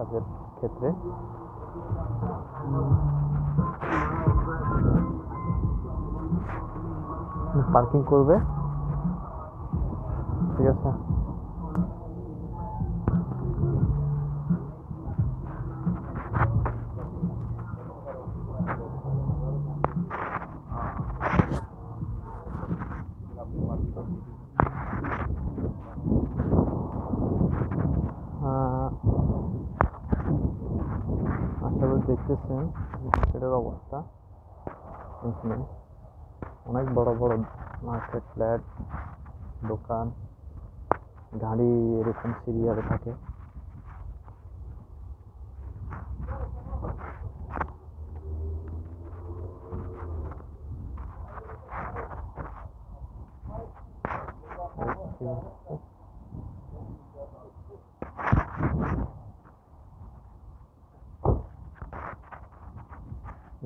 কাজের ক্ষেত্রে। পার্কিং করবে, ঠিক আছে। আশা করি দেখতেছেন মার্কেটের অবস্থা। এখানে অনেক বড় বড় মার্কেট, ফ্ল্যাট, দোকান, গাড়ি এরকম সিরিয়ালে থাকে।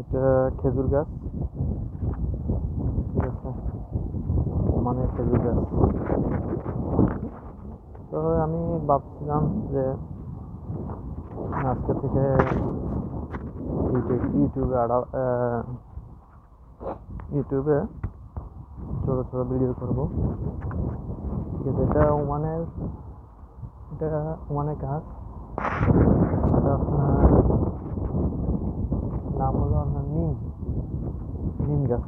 এটা খেজুর গাছ, ঠিক আছে, ওমানের খেজুর গাছ। তো আমি ভাবছিলাম যে আজকে থেকে ইউটিউবে ছোট ছোট ভিডিও করব, ঠিক আছে। এটা ওমানের গাছ। আপনার নাম হলো আপনার নিম গাছ,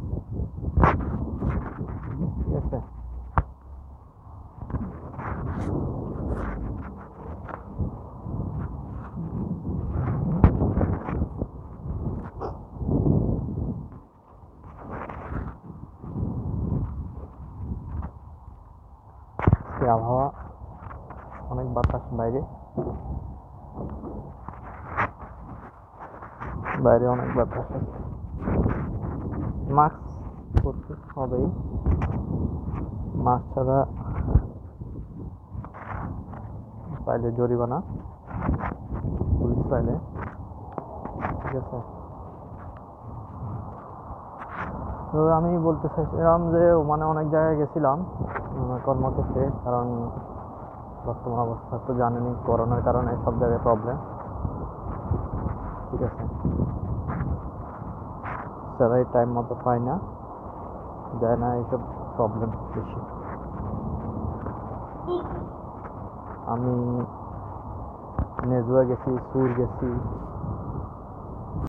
ঠিক আছে। আবহাওয়া অনেক বাতাস, বাইরে অনেক বাতাস আছে। মাস্ক পরতে হবেই, মাস্ক ছাড়া পাইলে জরিমানা, পুলিশ পাইলে, ঠিক আছে। তো আমি বলতে চাইছিলাম যে ওমানে অনেক জায়গায় গেছিলাম কর্মক্ষেত্রে, কারণ বর্তমান অবস্থা তো জানেনই, করোনার কারণে সব জায়গায় প্রবলেম, ঠিক আছে। স্যালারি টাইম মতো পায় না, যায় না, এইসব প্রবলেম বেশি। আমি নেজুয়া গেছি, সুর গেছি,